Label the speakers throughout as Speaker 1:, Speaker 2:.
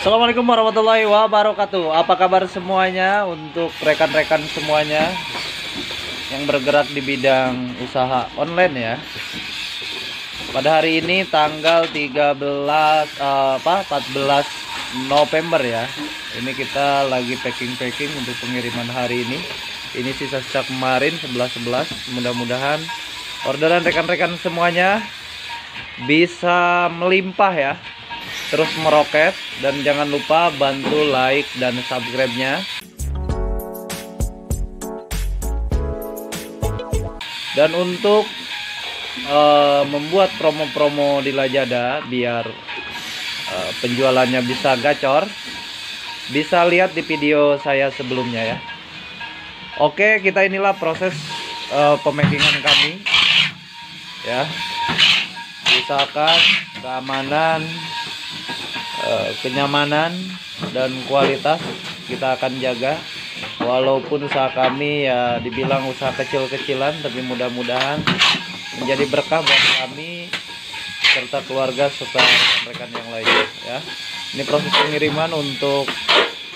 Speaker 1: Assalamualaikum warahmatullahi wabarakatuh. Apa kabar semuanya untuk rekan-rekan semuanya yang bergerak di bidang usaha online ya. Pada hari ini tanggal 14 November ya. Ini kita lagi packing untuk pengiriman hari ini. Ini sisa-sisa kemarin 11. Mudah-mudahan orderan rekan-rekan semuanya bisa melimpah ya, terus meroket. Dan jangan lupa bantu like dan subscribe-nya. Dan untuk membuat promo-promo di Lazada biar penjualannya bisa gacor, bisa lihat di video saya sebelumnya ya. Oke, kita inilah proses pemakingan kami ya. Usahakan keamanan, kenyamanan dan kualitas kita akan jaga. Walaupun usaha kami ya dibilang usaha kecil-kecilan, tapi mudah-mudahan menjadi berkah buat kami serta keluarga serta rekan-rekan yang lainnya ya. Ini proses pengiriman untuk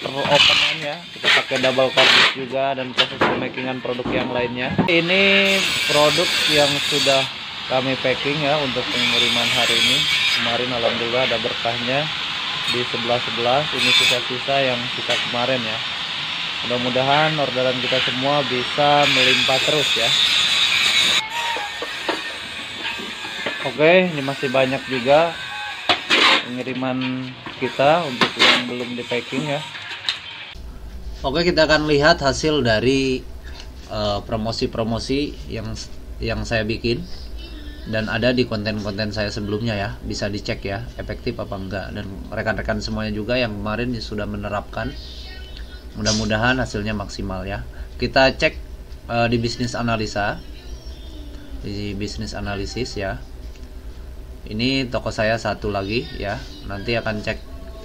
Speaker 1: openan ya, kita pakai double kardus juga, dan proses pemakingan produk yang lainnya. Ini produk yang sudah kami packing ya untuk pengiriman hari ini. Kemarin alhamdulillah ada berkahnya di sebelah ini, sisa-sisa yang sisa kemarin ya. Mudah-mudahan orderan kita semua bisa melimpah terus ya. Oke, ini masih banyak juga pengiriman kita untuk yang belum di packing ya. Oke, kita akan lihat hasil dari promosi-promosi yang saya bikin dan ada di konten-konten saya sebelumnya ya. Bisa dicek ya, efektif apa enggak, dan rekan-rekan semuanya juga yang kemarin sudah menerapkan. Mudah-mudahan hasilnya maksimal ya. Kita cek di bisnis analisa, di bisnis analisis ya. Ini toko saya satu lagi ya. Nanti akan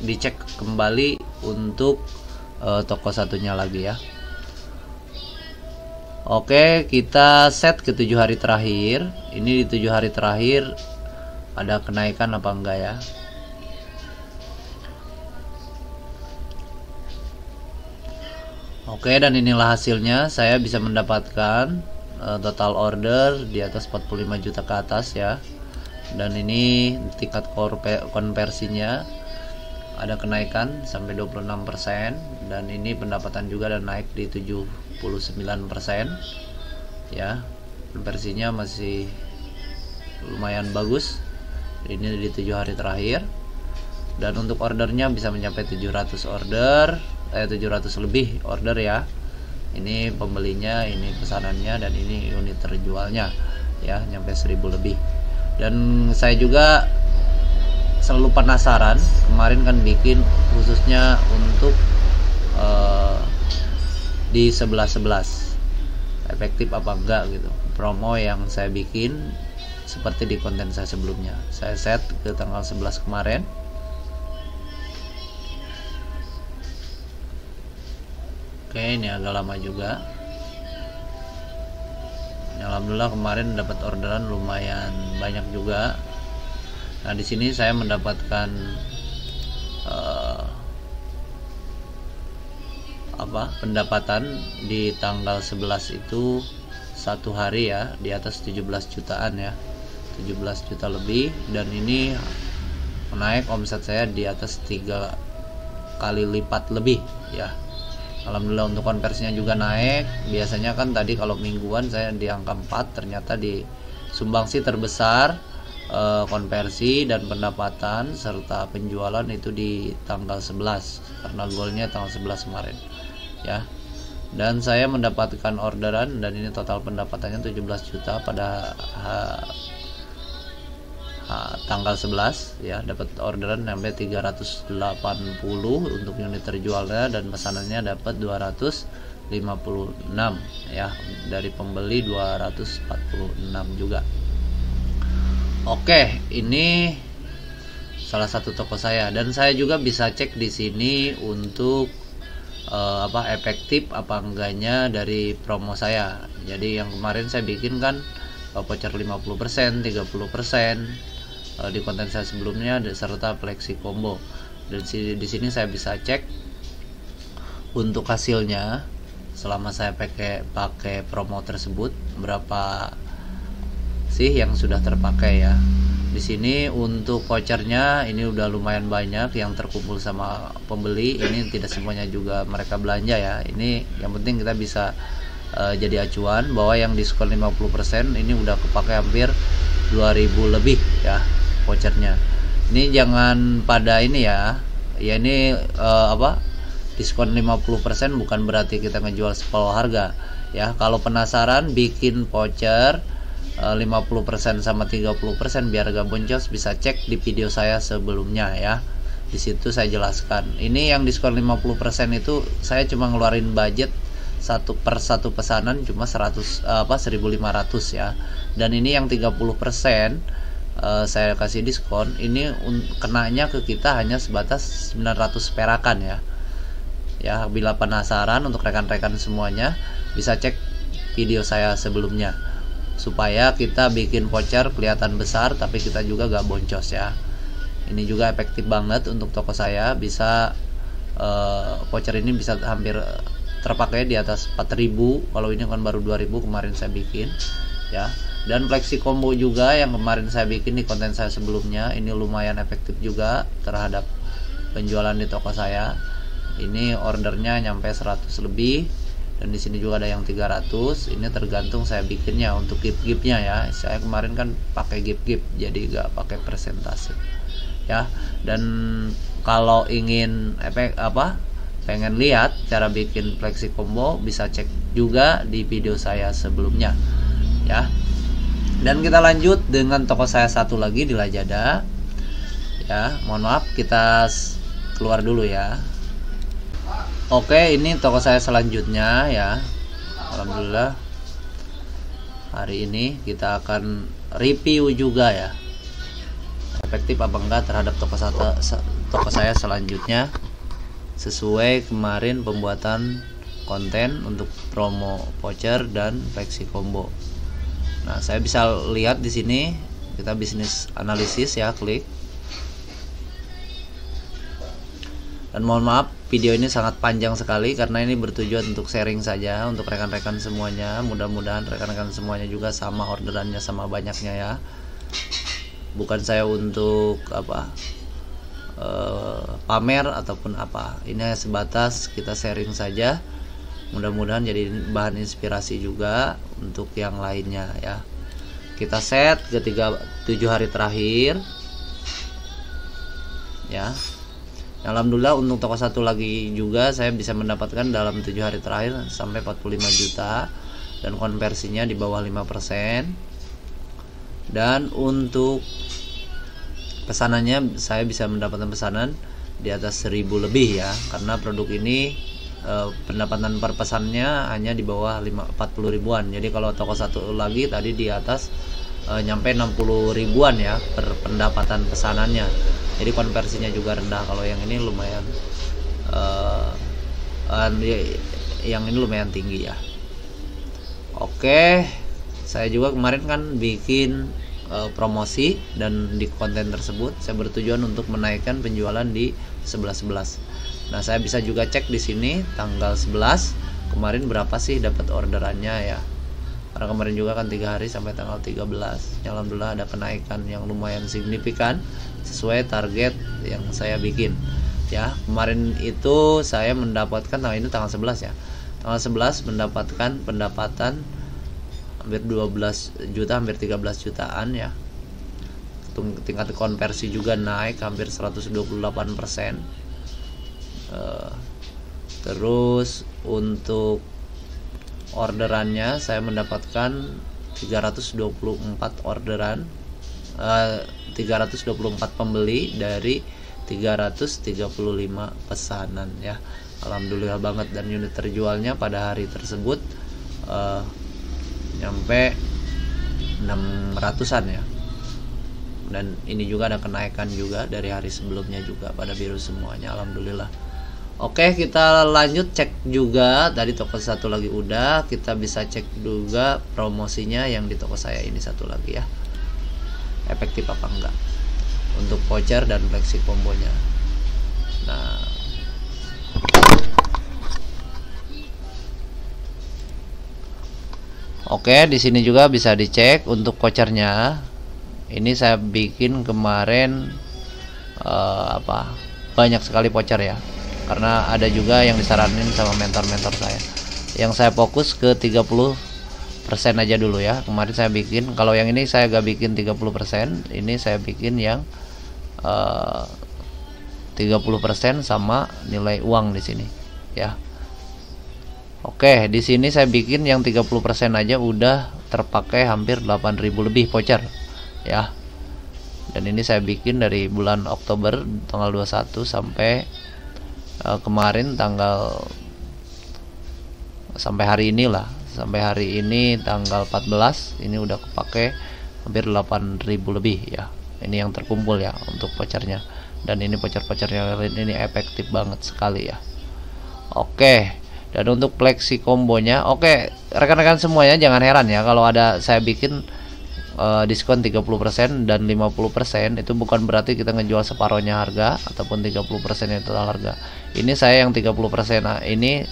Speaker 1: dicek kembali untuk toko satunya lagi ya. Oke, kita set ke 7 hari terakhir. Ini di 7 hari terakhir ada kenaikan apa enggak ya. Oke, dan inilah hasilnya. Saya bisa mendapatkan total order di atas 45 juta ke atas ya. Dan ini tingkat konversinya ada kenaikan sampai 26%, dan ini pendapatan juga ada naik di 79% ya. Konversinya masih lumayan bagus. Ini di 7 hari terakhir, dan untuk ordernya bisa mencapai 700 order, 700 lebih order ya. Ini pembelinya, ini pesanannya, dan ini unit terjualnya ya, nyampe 1000 lebih. Dan saya juga selalu penasaran, kemarin kan bikin khususnya untuk di 11 efektif apa enggak gitu, promo yang saya bikin seperti di konten saya sebelumnya. Saya set ke tanggal 11 kemarin. Oke, ini agak lama juga. Alhamdulillah kemarin dapat orderan lumayan banyak juga. Nah, di sini saya mendapatkan pendapatan di tanggal 11 itu satu hari ya, di atas 17 jutaan ya. 17 juta lebih, dan ini naik omset saya di atas 3 kali lipat lebih ya. Alhamdulillah untuk konversinya juga naik. Biasanya kan tadi kalau mingguan saya di angka 4, ternyata di sumbangsi terbesar konversi dan pendapatan serta penjualan itu di tanggal 11, karena goalnya tanggal 11 kemarin ya. Dan saya mendapatkan orderan, dan ini total pendapatannya 17 juta pada tanggal 11 ya. Dapat orderan sampai 380 untuk unit terjualnya, dan pesanannya dapat 256 ya, dari pembeli 246 juga. Oke, ini salah satu toko saya, dan saya juga bisa cek di sini untuk efektif apa enggaknya dari promo saya. Jadi yang kemarin saya bikin kan voucher 50%, 30% di konten saya sebelumnya, serta flexi combo. Dan di sini saya bisa cek untuk hasilnya selama saya pakai promo tersebut berapa sih yang sudah terpakai ya. Di sini untuk vouchernya ini udah lumayan banyak yang terkumpul sama pembeli. Ini tidak semuanya juga mereka belanja ya. Ini yang penting kita bisa jadi acuan bahwa yang diskon 50% ini udah kepakai hampir 2000 lebih ya vouchernya. Ini jangan pada ini ya. Ya ini diskon 50% bukan berarti kita ngejual separuh harga ya. Kalau penasaran bikin voucher 50% sama 30% biar gak boncos, bisa cek di video saya sebelumnya ya. Di situ saya jelaskan. Ini yang diskon 50% itu saya cuma ngeluarin budget per satu pesanan cuma 1.500 ya. Dan ini yang 30% saya kasih diskon, ini kenanya ke kita hanya sebatas 900 perakan ya. Ya, bila penasaran untuk rekan-rekan semuanya bisa cek video saya sebelumnya supaya kita bikin voucher kelihatan besar tapi kita juga gak boncos ya. Ini juga efektif banget untuk toko saya, bisa voucher ini bisa hampir terpakai di atas 4.000. Kalau ini kan baru 2.000 kemarin saya bikin ya. Dan flexi combo juga yang kemarin saya bikin di konten saya sebelumnya, ini lumayan efektif juga terhadap penjualan di toko saya. Ini ordernya nyampe 100 lebih, dan di sini juga ada yang 300. Ini tergantung saya bikinnya untuk gift-giftnya ya. Saya kemarin kan pakai gift-gift jadi gak pakai persentase ya. Dan kalau ingin pengen lihat cara bikin flexi combo bisa cek juga di video saya sebelumnya ya. Dan kita lanjut dengan toko saya satu lagi di Lazada ya. Mohon maaf kita keluar dulu ya. Oke, ini toko saya selanjutnya ya. Alhamdulillah hari ini kita akan review juga ya, efektif apa enggak terhadap toko saya selanjutnya sesuai kemarin pembuatan konten untuk promo voucher dan flexi combo. Nah, saya bisa lihat di sini kita bisnis analisis ya, klik. Dan mohon maaf video ini sangat panjang sekali karena ini bertujuan untuk sharing saja untuk rekan-rekan semuanya. Mudah-mudahan rekan-rekan semuanya juga sama orderannya, sama banyaknya ya. Bukan saya untuk pamer ataupun apa. Ini sebatas kita sharing saja. Mudah-mudahan jadi bahan inspirasi juga untuk yang lainnya ya. Kita set ke 7 hari terakhir ya. Alhamdulillah untuk toko satu lagi juga saya bisa mendapatkan dalam 7 hari terakhir sampai 45 juta dan konversinya di bawah 5%. Dan untuk pesanannya saya bisa mendapatkan pesanan di atas 1000 lebih ya, karena produk ini pendapatan per pesannya hanya di bawah 40 ribuan. Jadi kalau toko satu lagi tadi di atas nyampe 60 ribuan ya per pendapatan pesanannya. Jadi konversinya juga rendah. Kalau yang ini lumayan yang ini lumayan tinggi ya. Oke, saya juga kemarin kan bikin promosi, dan di konten tersebut saya bertujuan untuk menaikkan penjualan di 11.11. Nah, saya bisa juga cek di sini tanggal 11 kemarin berapa sih dapat orderannya ya. Karena kemarin juga kan 3 hari sampai tanggal 13. Alhamdulillah ada kenaikan yang lumayan signifikan sesuai target yang saya bikin ya. Kemarin itu saya mendapatkan ini tanggal 11 ya. Tanggal 11 mendapatkan pendapatan hampir 12 juta, hampir 13 jutaan ya. Tingkat konversi juga naik hampir 128%. Terus untuk orderannya saya mendapatkan 324 orderan, 324 pembeli dari 335 pesanan ya. Alhamdulillah banget. Dan unit terjualnya pada hari tersebut nyampe 600-an ya. Dan ini juga ada kenaikan juga dari hari sebelumnya juga pada biru semuanya. Alhamdulillah. Oke, kita lanjut cek juga. Tadi toko satu lagi udah, kita bisa cek juga promosinya yang di toko saya ini satu lagi ya, efektif apa enggak untuk voucher dan flexi combonya. Nah, oke, di sini juga bisa dicek untuk vouchernya. Ini saya bikin kemarin banyak sekali voucher ya. Karena ada juga yang disaranin sama mentor-mentor saya. Yang saya fokus ke 30% aja dulu ya. Kemarin saya bikin, kalau yang ini saya gak bikin 30%, ini saya bikin yang 30% sama nilai uang di sini ya. Oke, di sini saya bikin yang 30% aja udah terpakai hampir 8.000 lebih voucher ya. Dan ini saya bikin dari bulan Oktober tanggal 21 sampai kemarin sampai hari ini lah. Sampai hari ini tanggal 14 ini udah kepake hampir 8.000 lebih ya. Ini yang terkumpul ya untuk vouchernya. Dan ini voucher-vouchernya ini efektif banget sekali ya. Oke. Dan untuk flexi kombonya, oke, rekan-rekan semuanya jangan heran ya kalau ada saya bikin diskon 30% dan 50%, itu bukan berarti kita ngejual separohnya harga ataupun 30% total harga. Ini saya yang 30%, nah ini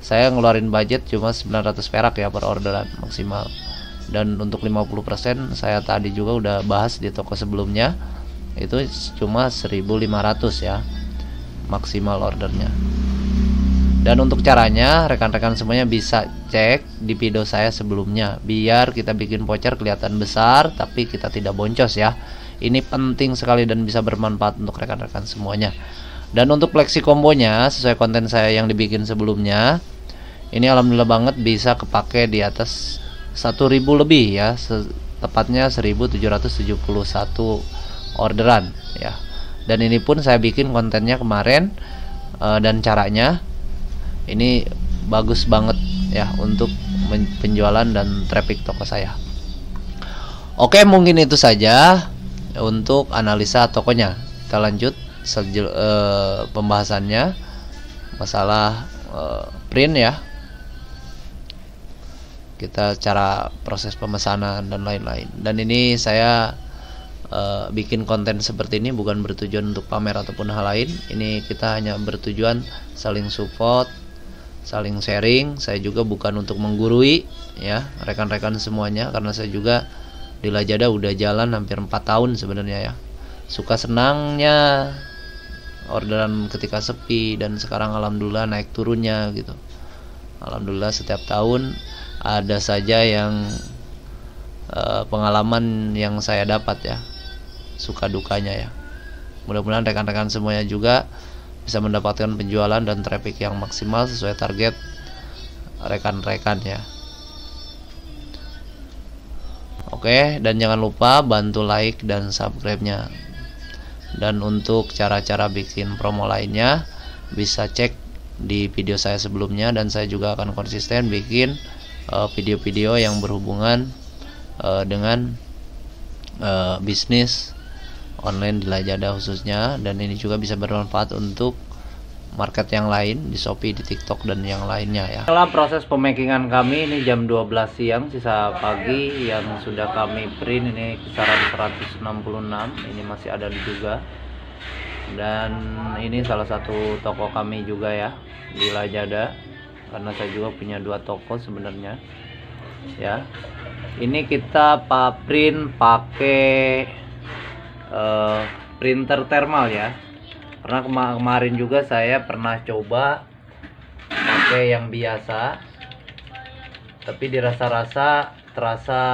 Speaker 1: saya ngeluarin budget cuma 900 perak ya per orderan maksimal. Dan untuk 50% saya tadi juga udah bahas di toko sebelumnya, itu cuma 1.500 ya maksimal ordernya. Dan untuk caranya rekan-rekan semuanya bisa cek di video saya sebelumnya, biar kita bikin voucher kelihatan besar tapi kita tidak boncos ya. Ini penting sekali dan bisa bermanfaat untuk rekan-rekan semuanya. Dan untuk flexi kombonya sesuai konten saya yang dibikin sebelumnya, ini alhamdulillah banget bisa kepake di atas 1.000 lebih ya, tepatnya 1.771 orderan ya. Dan ini pun saya bikin kontennya kemarin, dan caranya ini bagus banget ya untuk penjualan dan traffic toko saya. Oke, mungkin itu saja untuk analisa tokonya. Kita lanjut pembahasannya masalah print ya. Kita cara proses pemesanan dan lain-lain. Dan ini saya bikin konten seperti ini bukan bertujuan untuk pamer ataupun hal lain. Ini kita hanya bertujuan saling support, saling sharing. Saya juga bukan untuk menggurui ya rekan-rekan semuanya, karena saya juga di Lazada udah jalan hampir 4 tahun sebenarnya ya. Suka senangnya orderan ketika sepi, dan sekarang alhamdulillah naik turunnya gitu. Alhamdulillah setiap tahun ada saja yang pengalaman yang saya dapat ya, suka dukanya ya. Mudah-mudahan rekan-rekan semuanya juga bisa mendapatkan penjualan dan traffic yang maksimal sesuai target rekan-rekan ya. Oke, dan jangan lupa bantu like dan subscribe-nya. Dan untuk cara-cara bikin promo lainnya bisa cek di video saya sebelumnya, dan saya juga akan konsisten bikin video-video yang berhubungan dengan bisnis online di Lazada khususnya. Dan ini juga bisa bermanfaat untuk market yang lain di Shopee, di TikTok dan yang lainnya ya. Setelah proses pemakingan kami, ini jam 12 siang sisa pagi, yang sudah kami print ini kisaran 166, ini masih ada juga. Dan ini salah satu toko kami juga ya di Lazada, karena saya juga punya 2 toko sebenarnya ya. Ini kita print pakai printer thermal ya, karena kemarin juga saya pernah coba pakai yang biasa, tapi dirasa-rasa terasa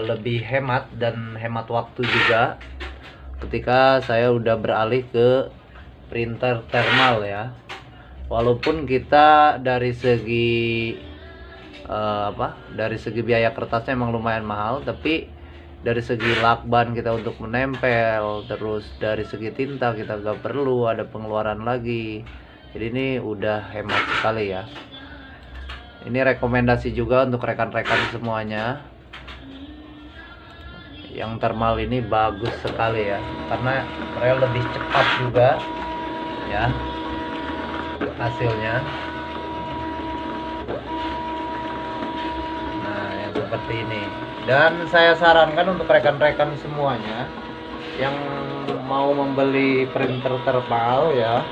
Speaker 1: lebih hemat dan hemat waktu juga ketika saya udah beralih ke printer thermal ya. Walaupun kita dari segi dari segi biaya kertasnya emang lumayan mahal, tapi dari segi lakban kita untuk menempel, terus dari segi tinta kita gak perlu ada pengeluaran lagi. Jadi ini udah hemat sekali ya. Ini rekomendasi juga untuk rekan-rekan semuanya. Yang thermal ini bagus sekali ya, karena rel lebih cepat juga ya hasilnya. Nah, yang seperti ini. Dan saya sarankan untuk rekan-rekan semuanya yang mau membeli printer thermal ya,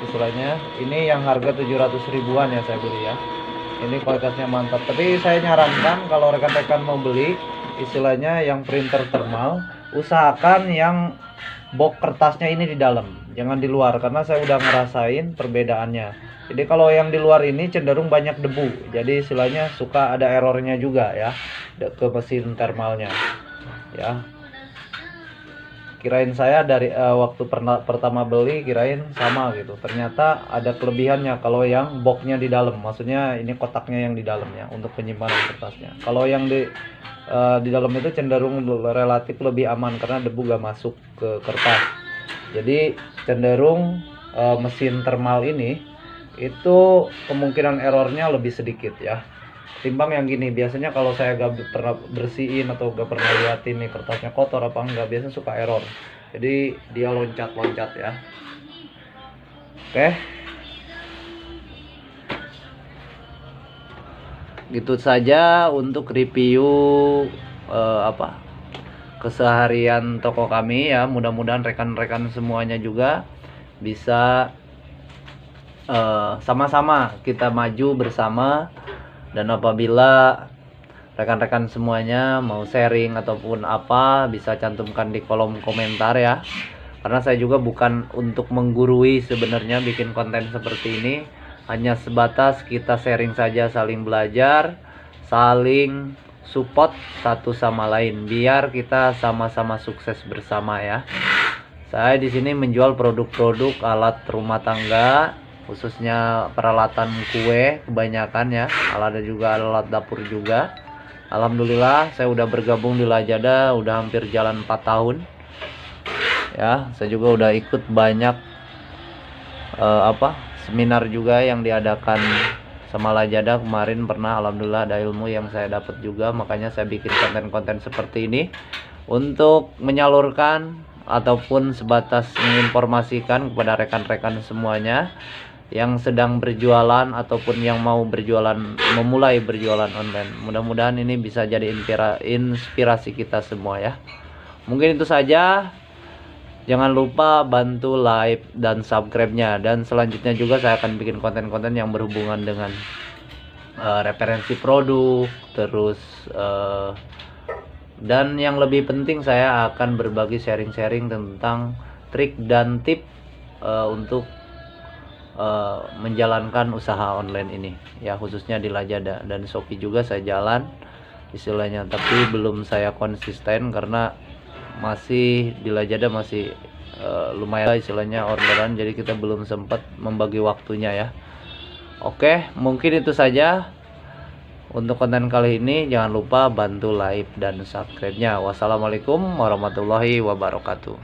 Speaker 1: istilahnya ini yang harga 700 ribuan ya saya beli ya. Ini kualitasnya mantap, tapi saya nyarankan kalau rekan-rekan mau beli istilahnya yang printer thermal, usahakan yang box kertasnya ini di dalam, jangan di luar, karena saya udah ngerasain perbedaannya. Jadi kalau yang di luar ini cenderung banyak debu, jadi istilahnya suka ada errornya juga ya ke mesin thermalnya ya. Kirain saya dari waktu pertama beli kirain sama gitu, ternyata ada kelebihannya kalau yang boxnya di dalam, maksudnya ini kotaknya yang di dalamnya untuk penyimpanan kertasnya. Kalau yang di dalam itu cenderung relatif lebih aman karena debu gak masuk ke kertas. Jadi cenderung mesin thermal ini itu kemungkinan errornya lebih sedikit ya, timbang yang gini. Biasanya kalau saya gak pernah bersihin atau gak pernah liatin nih kertasnya kotor apa enggak, biasanya suka error, jadi dia loncat-loncat ya. Oke, gitu saja untuk review keseharian toko kami ya. Mudah-mudahan rekan-rekan semuanya juga bisa sama-sama kita maju bersama. Dan apabila rekan-rekan semuanya mau sharing ataupun apa, bisa cantumkan di kolom komentar ya. Karena saya juga bukan untuk menggurui sebenarnya bikin konten seperti ini, hanya sebatas kita sharing saja, saling belajar, saling support satu sama lain biar kita sama-sama sukses bersama ya. Saya di sini menjual produk-produk alat rumah tangga, khususnya peralatan kue kebanyakan ya, ada juga alat dapur juga. Alhamdulillah saya udah bergabung di Lazada udah hampir jalan 4 tahun ya. Saya juga udah ikut banyak seminar juga yang diadakan sama Lazada kemarin pernah. Alhamdulillah ada ilmu yang saya dapat juga, makanya saya bikin konten-konten seperti ini untuk menyalurkan ataupun sebatas menginformasikan kepada rekan-rekan semuanya yang sedang berjualan ataupun yang mau memulai berjualan online. Mudah-mudahan ini bisa jadi inspirasi kita semua ya. Mungkin itu saja. Jangan lupa bantu like dan subscribe-nya, dan selanjutnya juga saya akan bikin konten-konten yang berhubungan dengan referensi produk, terus dan yang lebih penting saya akan berbagi sharing-sharing tentang trik dan tip untuk menjalankan usaha online ini ya, khususnya di Lazada dan Shopee juga saya jalan istilahnya, tapi belum saya konsisten karena masih di Lazada masih lumayan istilahnya orderan, jadi kita belum sempat membagi waktunya ya. Oke, mungkin itu saja untuk konten kali ini. Jangan lupa bantu like dan subscribe-nya. Wassalamualaikum warahmatullahi wabarakatuh.